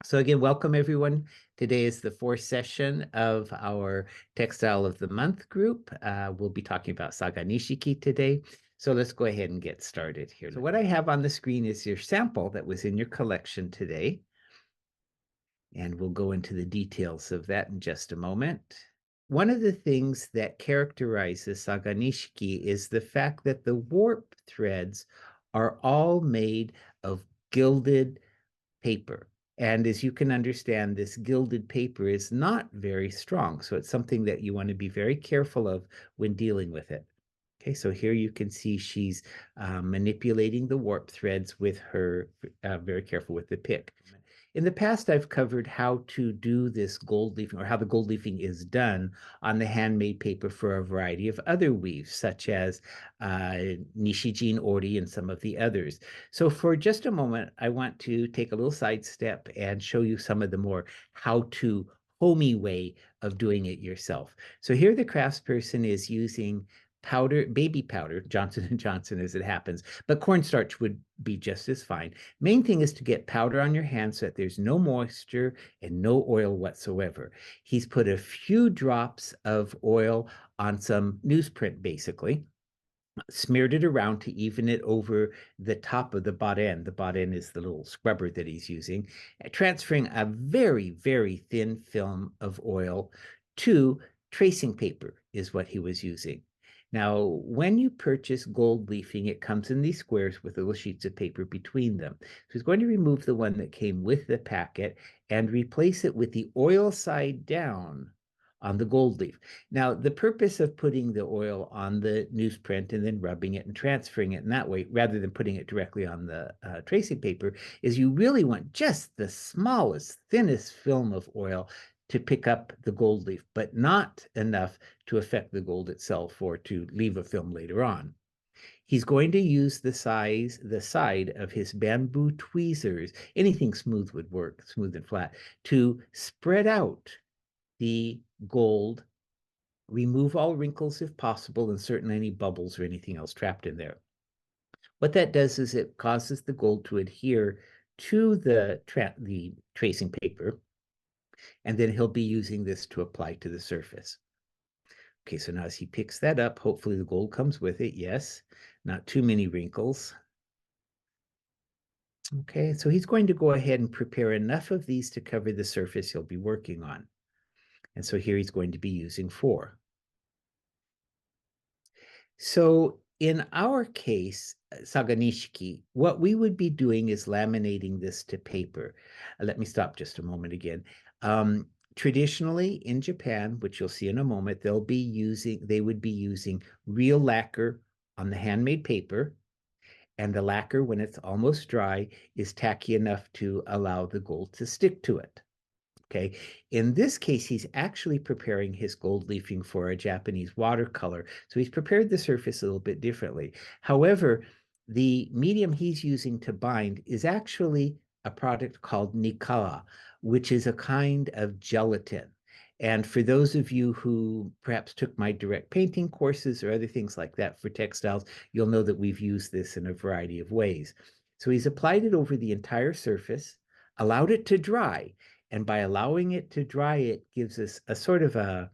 So again, welcome everyone. Today is the fourth session of our Textile of the Month group. We'll be talking about Saganishiki today. So let's go ahead and get started here. So what I have on the screen is your sample that was in your collection today. And we'll go into the details of that in just a moment. One of the things that characterizes Saganishiki is the fact that the warp threads are all made of gilded paper. And as you can understand, this gilded paper is not very strong. So it's something that you want to be very careful of when dealing with it. Okay, so here you can see she's manipulating the warp threads with her, very careful with the pick. In the past, I've covered how to do this gold leafing, or how the gold leafing is done on the handmade paper for a variety of other weaves, such as Nishijin Ori and some of the others. So for just a moment, I want to take a little sidestep and show you some of the more how-to homey way of doing it yourself. So here the craftsperson is using powder, baby powder, Johnson & Johnson as it happens, but cornstarch would be just as fine. Main thing is to get powder on your hands so that there's no moisture and no oil whatsoever. He's put a few drops of oil on some newsprint, basically, smeared it around to even it over the top of the boden. The boden is the little scrubber that he's using, transferring a very, very thin film of oil to tracing paper is what he was using. Now, when you purchase gold leafing, it comes in these squares with little sheets of paper between them. So he's going to remove the one that came with the packet and replace it with the oil side down on the gold leaf. Now, the purpose of putting the oil on the newsprint and then rubbing it and transferring it in that way, rather than putting it directly on the tracing paper, is you really want just the smallest, thinnest film of oil to pick up the gold leaf, but not enough to affect the gold itself or to leave a film later on. He's going to use the side of his bamboo tweezers, anything smooth would work, smooth and flat, to spread out the gold, remove all wrinkles if possible, and certainly any bubbles or anything else trapped in there. What that does is it causes the gold to adhere to the tracing paper, and then he'll be using this to apply to the surface. Okay, so now as he picks that up, hopefully the gold comes with it. Yes, not too many wrinkles. Okay, so he's going to go ahead and prepare enough of these to cover the surface he'll be working on. And so here he's going to be using 4. So in our case, Saganishiki, what we would be doing is laminating this to paper. Let me stop just a moment again. Traditionally in Japan, which you'll see in a moment, they would be using real lacquer on the handmade paper, and the lacquer, when it's almost dry, is tacky enough to allow the gold to stick to it. Okay, in this case, he's actually preparing his gold leafing for a Japanese watercolor. So he's prepared the surface a little bit differently. However, the medium he's using to bind is actually a product called Nikawa, which is a kind of gelatin. And for those of you who perhaps took my direct painting courses or other things like that for textiles, you'll know that we've used this in a variety of ways. So he's applied it over the entire surface, allowed it to dry, and by allowing it to dry, it gives us a sort of a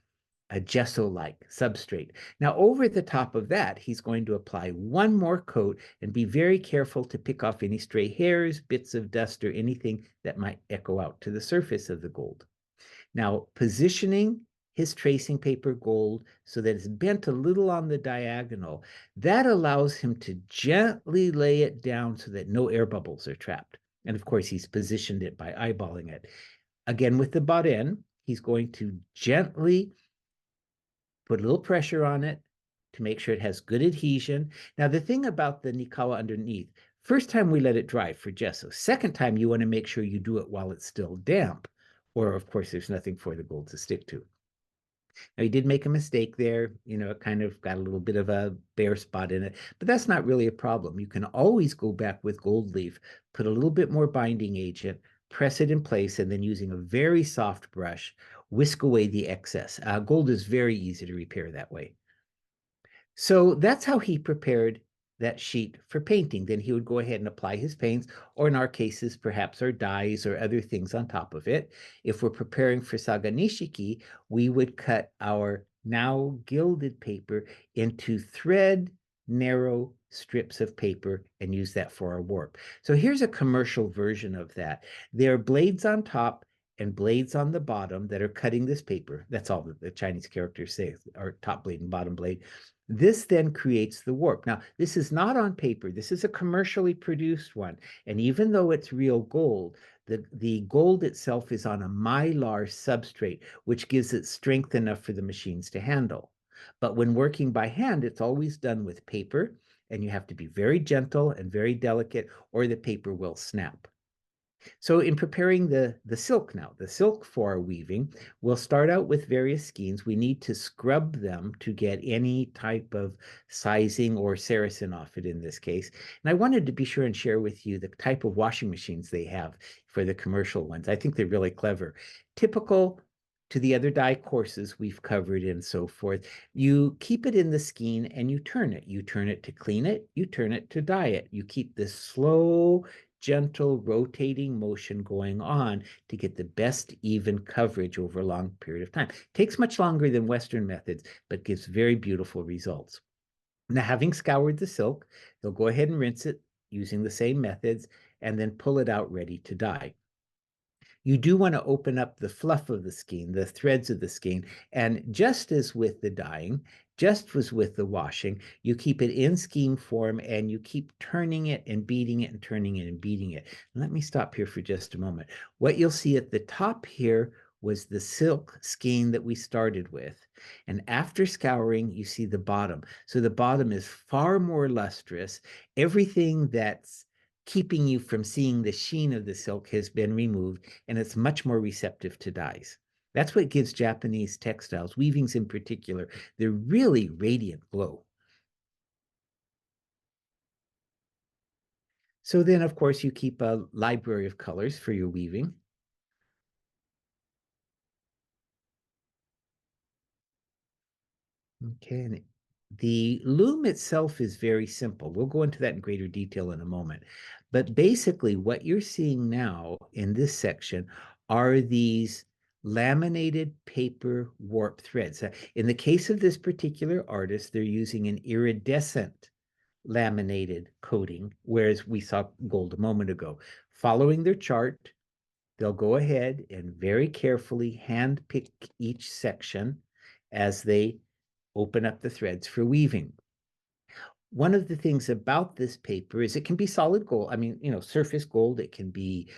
gesso-like substrate. Now, over the top of that, he's going to apply one more coat and be very careful to pick off any stray hairs, bits of dust, or anything that might echo out to the surface of the gold. Now, positioning his tracing paper gold so that it's bent a little on the diagonal, that allows him to gently lay it down so that no air bubbles are trapped. And of course, he's positioned it by eyeballing it. Again, with the boden, he's going to gently put a little pressure on it to make sure it has good adhesion. Now, the thing about the Nikawa underneath, first time we let it dry for gesso. Second time, you want to make sure you do it while it's still damp, or of course, there's nothing for the gold to stick to. Now, he did make a mistake there. You know, it kind of got a little bit of a bare spot in it, but that's not really a problem. You can always go back with gold leaf, put a little bit more binding agent, press it in place, and then using a very soft brush, whisk away the excess. Gold is very easy to repair that way. So that's how he prepared that sheet for painting. Then he would go ahead and apply his paints, or in our cases, perhaps our dyes or other things on top of it. If we're preparing for Saganishiki, we would cut our now gilded paper into thread narrow strips of paper and use that for our warp. So here's a commercial version of that. There are blades on top and blades on the bottom that are cutting this paper. That's all the Chinese characters say, are top blade and bottom blade. This then creates the warp. Now, this is not on paper. This is a commercially produced one. And even though it's real gold, the gold itself is on a mylar substrate, which gives it strength enough for the machines to handle. But when working by hand, it's always done with paper, and you have to be very gentle and very delicate, or the paper will snap. So in preparing the silk now, the silk for our weaving, we'll start out with various skeins. We need to scrub them to get any type of sizing or saracen off it in this case. And I wanted to be sure and share with you the type of washing machines they have for the commercial ones. I think they're really clever. Typical to the other dye courses we've covered and so forth, you keep it in the skein and you turn it. You turn it to clean it, you turn it to dye it. You keep this slow, gentle rotating motion going on to get the best even coverage over a long period of time. It takes much longer than Western methods, but gives very beautiful results. Now, having scoured the silk, they'll go ahead and rinse it using the same methods and then pull it out ready to dye. You do want to open up the fluff of the skein, the threads of the skein, and just as with the dyeing, just as with the washing, you keep it in skein form and you keep turning it and beating it and turning it and beating it. Let me stop here for just a moment. What you'll see at the top here was the silk skein that we started with. And after scouring, you see the bottom. So the bottom is far more lustrous. Everything that's keeping you from seeing the sheen of the silk has been removed, and it's much more receptive to dyes. That's what gives Japanese textiles, weavings in particular, their really radiant glow. So then, of course, you keep a library of colors for your weaving. Okay, and the loom itself is very simple. We'll go into that in greater detail in a moment. But basically, what you're seeing now in this section are these laminated paper warp threads. In the case of this particular artist, they're using an iridescent laminated coating, whereas we saw gold a moment ago. Following their chart, they'll go ahead and very carefully hand pick each section as they open up the threads for weaving. One of the things about this paper is it can be solid gold. I mean, surface gold. It can be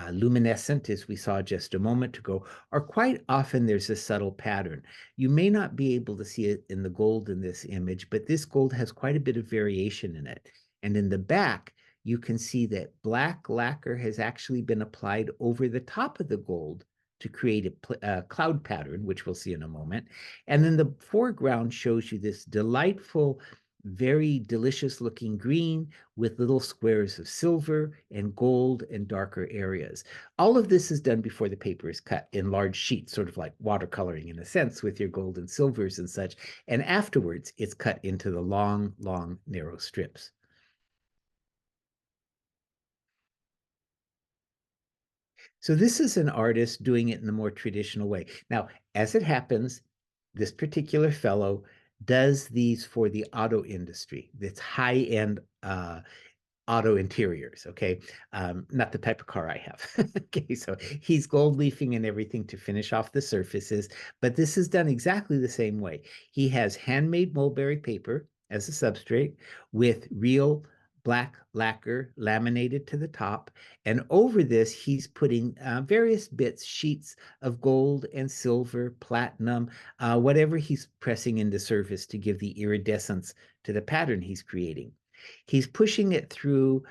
luminescent, as we saw just a moment ago, or quite often there's a subtle pattern. You may not be able to see it in the gold in this image, but this gold has quite a bit of variation in it. And in the back, you can see that black lacquer has actually been applied over the top of the gold to create a cloud pattern, which we'll see in a moment. And then the foreground shows you this delightful, very delicious looking green with little squares of silver and gold and darker areas. All of this is done before the paper is cut in large sheets, sort of like watercoloring in a sense with your gold and silvers and such. And afterwards, it's cut into the long, long, narrow strips. So this is an artist doing it in the more traditional way. Now, as it happens, this particular fellow does these for the auto industry. It's high-end auto interiors, okay? Not the type of car I have. Okay, so he's gold leafing and everything to finish off the surfaces, but this is done exactly the same way. He has handmade mulberry paper as a substrate with real black lacquer laminated to the top. And over this, he's putting various bits, sheets of gold and silver, platinum, whatever he's pressing into surface to give the iridescence to the pattern he's creating. He's pushing it through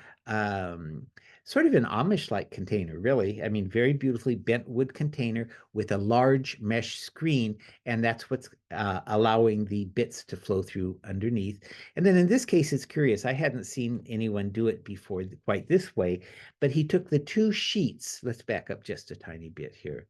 sort of an Amish-like container, really. I mean, very beautifully bent wood container with a large mesh screen, and that's what's allowing the bits to flow through underneath. And then in this case, it's curious. I hadn't seen anyone do it before quite this way, but he took the two sheets. Let's back up just a tiny bit here.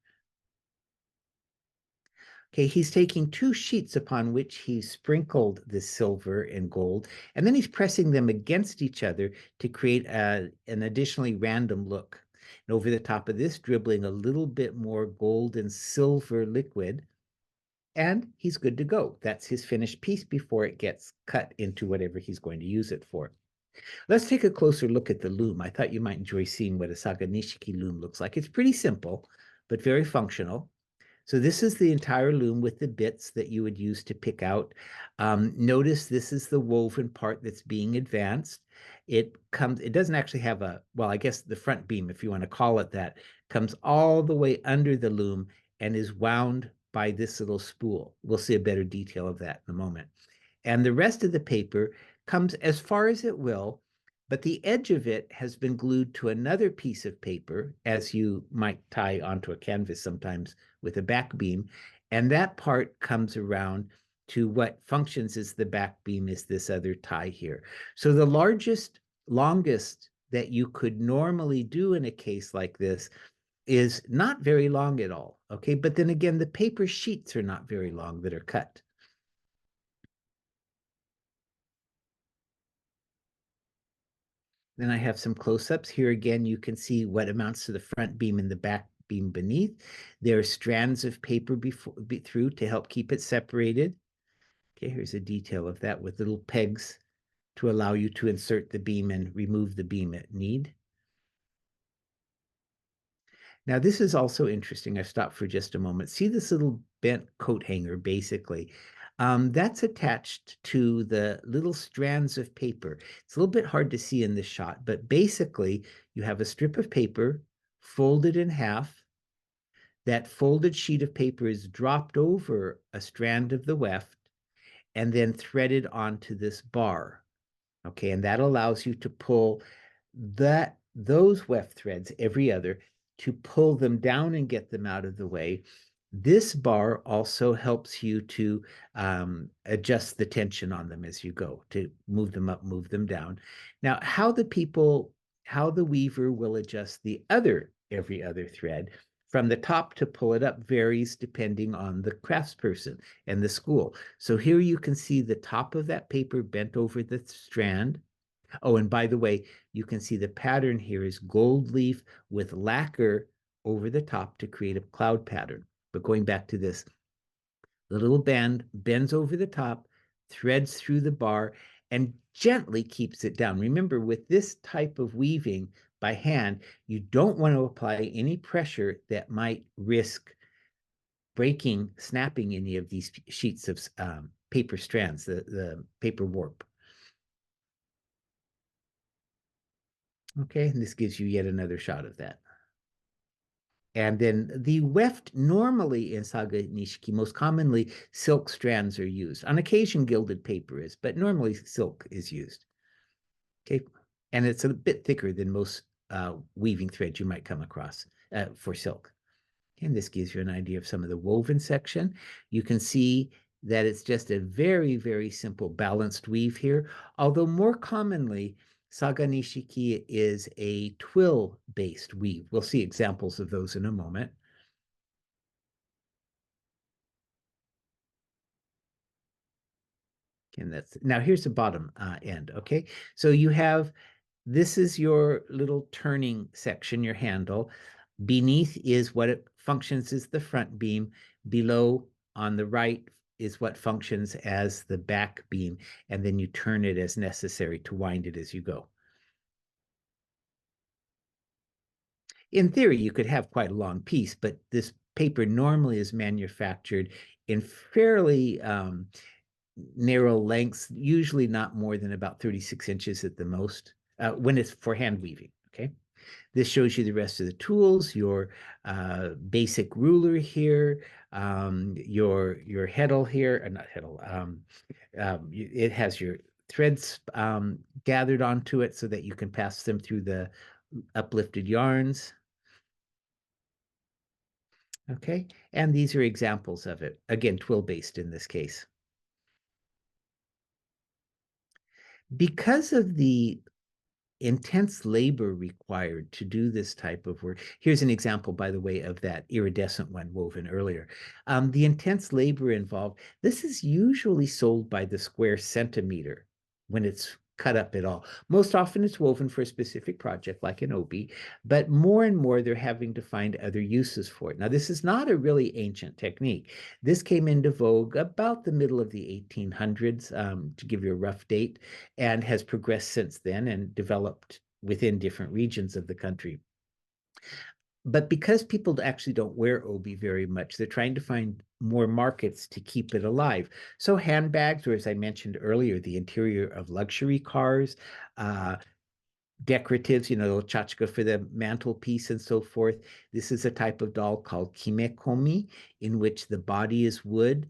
Okay, he's taking two sheets upon which he's sprinkled the silver and gold, and then he's pressing them against each other to create an additionally random look. And over the top of this, dribbling a little bit more gold and silver liquid, and he's good to go. That's his finished piece before it gets cut into whatever he's going to use it for. Let's take a closer look at the loom. I thought you might enjoy seeing what a Saganishiki loom looks like. It's pretty simple, but very functional. So this is the entire loom with the bits that you would use to pick out. Notice this is the woven part that's being advanced. It doesn't actually have well, I guess the front beam, if you want to call it that, comes all the way under the loom and is wound by this little spool. We'll see a better detail of that in a moment. And the rest of the paper comes as far as it will, but the edge of it has been glued to another piece of paper, as you might tie onto a canvas sometimes with a back beam. And that part comes around to what functions as the back beam is this other tie here. So the longest that you could normally do in a case like this is not very long at all, okay? But then again, the paper sheets are not very long that are cut. Then I have some close-ups. Here again, you can see what amounts to the front beam and the back beam beneath. There are strands of paper through to help keep it separated. Okay, here's a detail of that with little pegs to allow you to insert the beam and remove the beam at need. Now, this is also interesting. I stopped for just a moment. See this little bent coat hanger, basically. That's attached to the little strands of paper. It's a little bit hard to see in this shot, but basically, you have a strip of paper folded in half. That folded sheet of paper is dropped over a strand of the weft and then threaded onto this bar. Okay, and that allows you to pull those weft threads, every other, to pull them down and get them out of the way. This bar also helps you to adjust the tension on them as you go, to move them up, move them down. Now, how the weaver will adjust the every other thread from the top to pull it up varies depending on the craftsperson and the school. So here you can see the top of that paper bent over the strand. Oh, and by the way, you can see the pattern here is gold leaf with lacquer over the top to create a cloud pattern. But going back to this, the little band bends over the top, threads through the bar, and gently keeps it down. Remember, with this type of weaving by hand, you don't want to apply any pressure that might risk breaking, snapping any of these sheets of paper strands, the paper warp. Okay, and this gives you yet another shot of that. And then the weft normally in Saganishiki, most commonly silk strands are used. On occasion, gilded paper is, but normally silk is used. Okay, and it's a bit thicker than most weaving threads you might come across for silk. And this gives you an idea of some of the woven section. You can see that it's just a very, very simple balanced weave here, although more commonly, Saganishiki is a twill-based weave. We'll see examples of those in a moment. And now here's the bottom end, okay? So this is your little turning section, your handle. Beneath is what it functions as the front beam. Below on the right is what functions as the back beam. And then you turn it as necessary to wind it as you go. In theory, you could have quite a long piece, but this paper normally is manufactured in fairly narrow lengths, usually not more than about 36 inches at the most, when it's for hand weaving, okay? This shows you the rest of the tools, your basic ruler here, your heddle here, not heddle, it has your threads gathered onto it so that you can pass them through the uplifted yarns. Okay, and these are examples of it. Again, twill-based in this case. Because of the intense labor required to do this type of work. Here's an example, by the way, of that iridescent one woven earlier. The intense labor involved, this is usually sold by the square centimeter when it's cut up at all. Most often it's woven for a specific project like an obi, but more and more they're having to find other uses for it. Now, this is not a really ancient technique. This came into vogue about the middle of the 1800s, to give you a rough date, and has progressed since then and developed within different regions of the country. But because people actually don't wear obi very much, they're trying to find more markets to keep it alive. So handbags, or as I mentioned earlier, the interior of luxury cars, decoratives, chachka for the mantelpiece and so forth. This is a type of doll called kimekomi, in which the body is wood,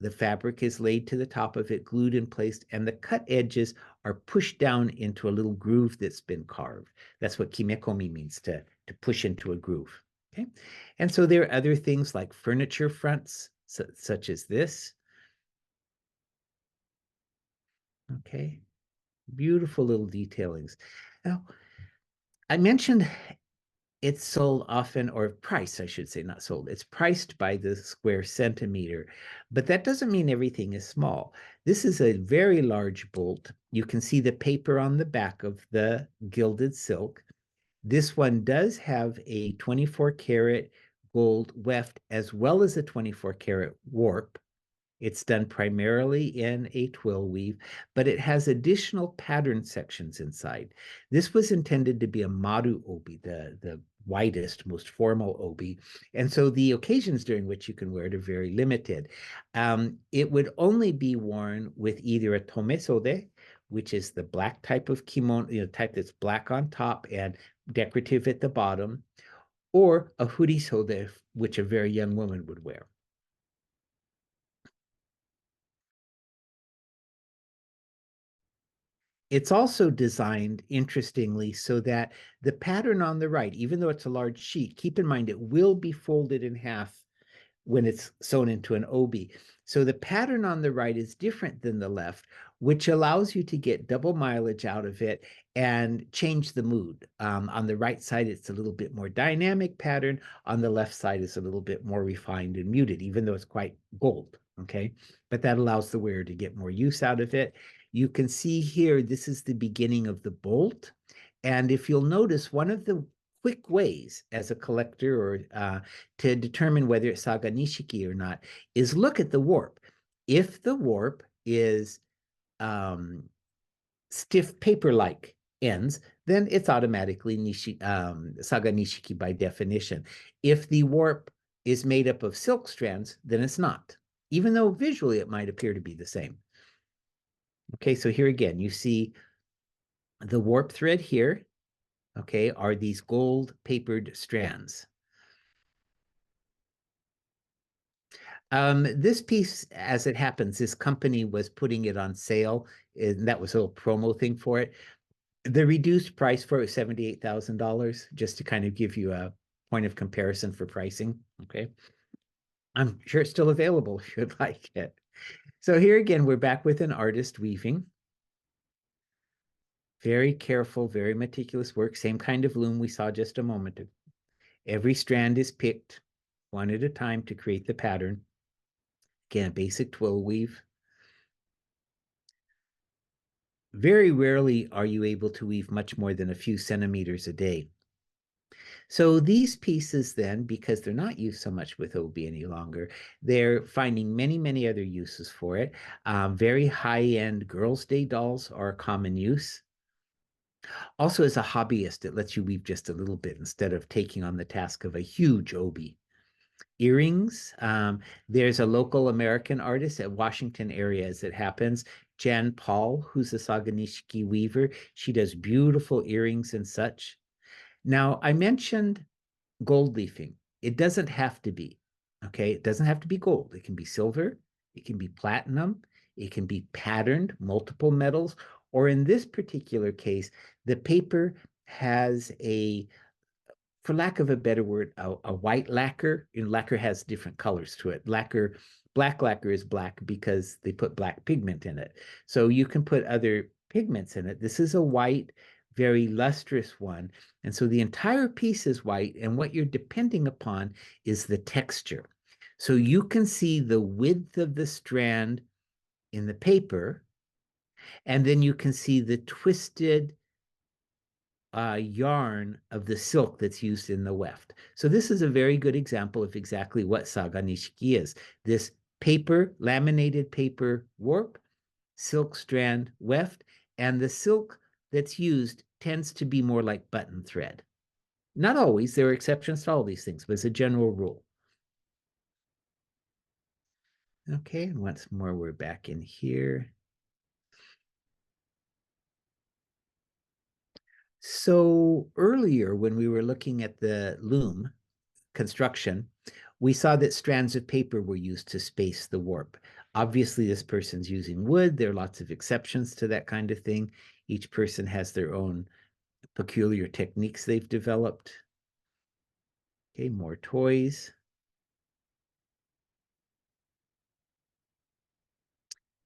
the fabric is laid to the top of it, glued in place, and the cut edges are pushed down into a little groove that's been carved. That's what kimekomi means, to push into a groove. Okay, and so there are other things like furniture fronts, such as this. Okay, beautiful little detailings. Now, I mentioned it's sold often, or priced, I should say, not sold. It's priced by the square centimeter, but that doesn't mean everything is small. This is a very large bolt. You can see the paper on the back of the gilded silk. This one does have a 24 karat gold weft as well as a 24 karat warp. It's done primarily in a twill weave, but it has additional pattern sections inside. This was intended to be a maru obi, the widest, most formal obi. And so the occasions during which you can wear it are very limited. It would only be worn with either a tomesode, which is the black type of kimono, type that's black on top and decorative at the bottom, or a furisode, which a very young woman would wear. It's also designed, interestingly, so that the pattern on the right, even though it's a large sheet, keep in mind it will be folded in half when it's sewn into an obi. So the pattern on the right is different than the left, which allows you to get double mileage out of it and change the mood. On the right side, it's a little bit more dynamic pattern. On the left side, it's a little bit more refined and muted, even though it's quite gold, okay? But that allows the wearer to get more use out of it. You can see here, this is the beginning of the bolt. And if you'll notice, one of the quick ways as a collector or to determine whether it's Saganishiki or not is look at the warp. If the warp is stiff paper-like ends, then it's automatically Saganishiki by definition. If the warp is made up of silk strands, then it's not, even though visually it might appear to be the same. Okay, so here again, you see the warp thread here, okay, are these gold papered strands. This piece, as it happens, this company was putting it on sale, and that was a little promo thing for it. The reduced price for it was $78,000, just to kind of give you a point of comparison for pricing, okay? I'm sure it's still available if you'd like it. So here again, we're back with an artist weaving. Very careful, very meticulous work, same kind of loom we saw just a moment ago. Every strand is picked one at a time to create the pattern. Again, a basic twill weave. Very rarely are you able to weave much more than a few centimeters a day. So these pieces then, because they're not used so much with obi any longer, they're finding many, many other uses for it. Very high-end Girls' Day dolls are a common use. Also, as a hobbyist, it lets you weave just a little bit instead of taking on the task of a huge obi. Earrings. There's a local American artist at Washington area, as it happens, Jan Paul, who's a Saganishiki weaver. She does beautiful earrings and such. Now, I mentioned gold leafing. It doesn't have to be, okay? It doesn't have to be gold. It can be silver. It can be platinum. It can be patterned, multiple metals, or in this particular case, the paper has a, for lack of a better word, a white lacquer. And lacquer has different colors to it. Black lacquer is black because they put black pigment in it. So you can put other pigments in it. This is a white very lustrous one. And so the entire piece is white, and what you're depending upon is the texture. So you can see the width of the strand in the paper, and then you can see the twisted yarn of the silk that's used in the weft. So this is a very good example of exactly what Saganishiki is. This paper, laminated paper warp, silk strand weft, and the silk that's used tends to be more like button thread. Not always, there are exceptions to all these things, but it's a general rule. Okay, and once more, we're back in here. So earlier, when we were looking at the loom construction, we saw that strands of paper were used to space the warp. Obviously, this person's using wood. There are lots of exceptions to that kind of thing. Each person has their own peculiar techniques they've developed. Okay, more toys.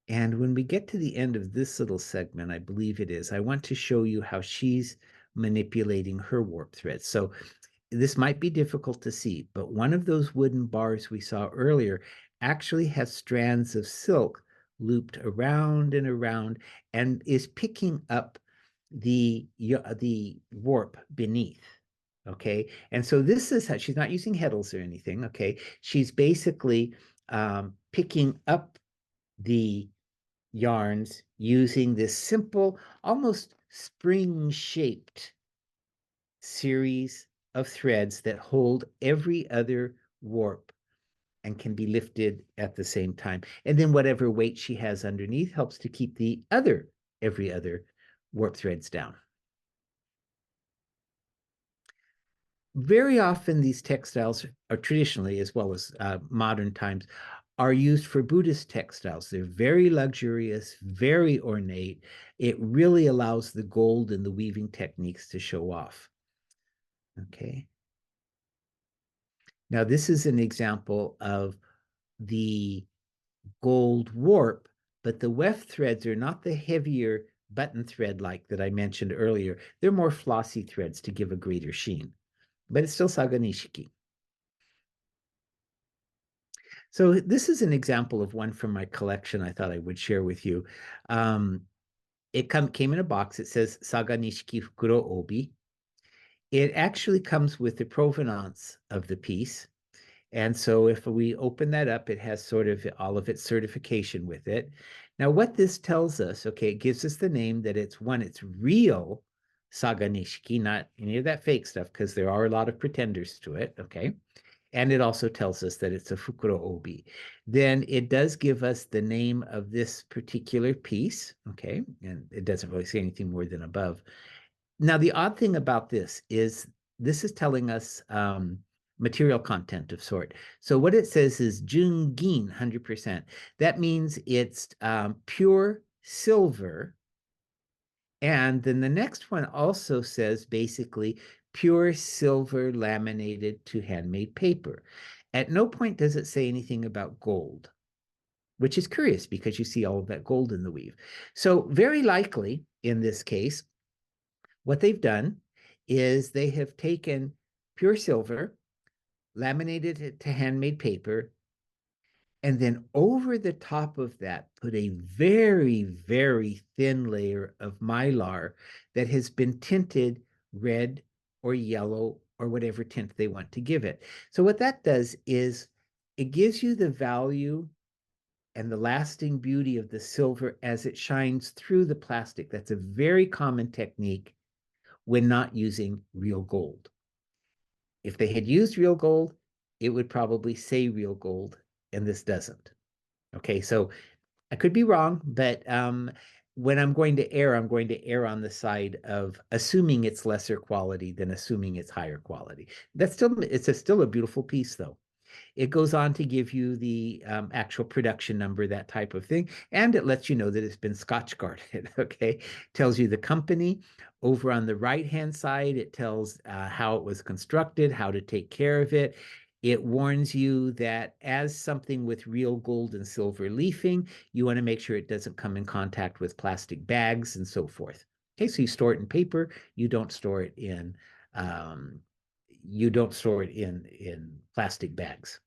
And when we get to the end of this little segment, I believe it is, I want to show you how she's manipulating her warp thread. So this might be difficult to see, but one of those wooden bars we saw earlier actually has strands of silk looped around and around and is picking up the warp beneath. Okay, and so this is how she's not using heddles or anything. Okay, she's basically picking up the yarns using this simple, almost spring-shaped series of threads that hold every other warp and can be lifted at the same time. And then whatever weight she has underneath helps to keep the every other warp threads down. Very often these textiles are traditionally, as well as modern times, are used for Buddhist textiles. They're very luxurious, very ornate. It really allows the gold and the weaving techniques to show off. Okay. Now, this is an example of the gold warp, but the weft threads are not the heavier button thread like that I mentioned earlier. They're more flossy threads to give a greater sheen, but it's still Saganishiki. So this is an example of one from my collection I thought I would share with you. It came in a box. It says Saganishiki Fukuro Obi. It actually comes with the provenance of the piece. And so if we open that up, it has sort of all of its certification with it. Now, what this tells us, okay, it gives us the name that it's real Saganishiki, not any of that fake stuff, because there are a lot of pretenders to it, okay? And it also tells us that it's a Fukuro Obi. Then it does give us the name of this particular piece, okay? And it doesn't really say anything more than above. Now, the odd thing about this is telling us material content of sort. So what it says is Jungin 100%. That means it's pure silver. And then the next one also says basically pure silver laminated to handmade paper. At no point does it say anything about gold, which is curious because you see all of that gold in the weave. So very likely in this case, what they've done is they have taken pure silver, laminated it to handmade paper, and then over the top of that, put a very, very thin layer of mylar that has been tinted red or yellow or whatever tint they want to give it. So what that does is it gives you the value and the lasting beauty of the silver as it shines through the plastic. That's a very common technique when not using real gold. If they had used real gold, it would probably say real gold, and this doesn't. Okay, so I could be wrong, but when I'm going to err, I'm going to err on the side of assuming it's lesser quality than assuming it's higher quality. It's still a beautiful piece, though. It goes on to give you the actual production number, that type of thing. And it lets you know that it's been Scotch guarded, okay? Tells you the company. Over on the right-hand side, it tells how it was constructed, how to take care of it. It warns you that as something with real gold and silver leafing, you want to make sure it doesn't come in contact with plastic bags and so forth. Okay, so you store it in paper. You don't store it in in plastic bags.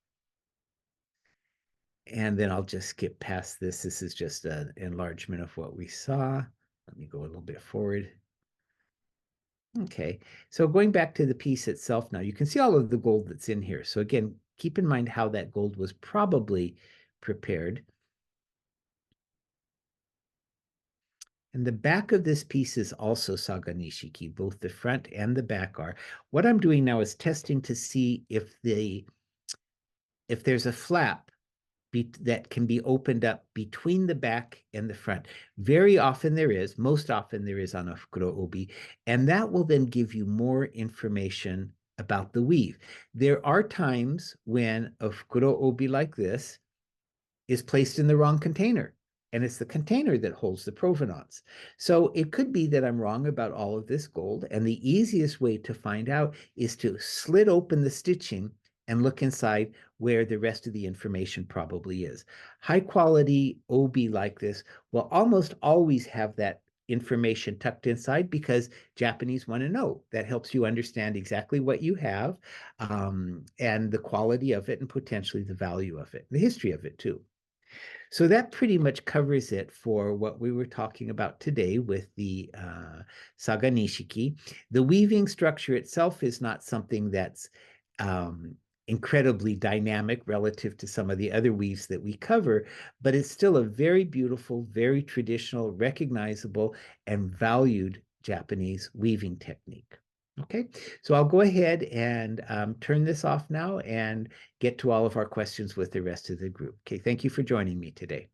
And then I'll just skip past this. This is just an enlargement of what we saw. Let me go a little bit forward. Okay, so going back to the piece itself now, you can see all of the gold that's in here. So again, keep in mind how that gold was probably prepared. And the back of this piece is also Saganishiki, both the front and the back are. What I'm doing now is testing to see if there's a flap that can be opened up between the back and the front. Very often there is, most often there is on a fukuro obi, and that will then give you more information about the weave. There are times when a fukuro obi like this is placed in the wrong container, and it's the container that holds the provenance. So it could be that I'm wrong about all of this gold, and the easiest way to find out is to slit open the stitching and look inside where the rest of the information probably is. High quality obi like this will almost always have that information tucked inside because Japanese want to know. That helps you understand exactly what you have, and the quality of it and potentially the value of it, the history of it too. So that pretty much covers it for what we were talking about today with the Saganishiki. The weaving structure itself is not something that's incredibly dynamic relative to some of the other weaves that we cover, but it's still a very beautiful, very traditional, recognizable, and valued Japanese weaving technique. Okay, so I'll go ahead and turn this off now and get to all of our questions with the rest of the group. Okay, thank you for joining me today.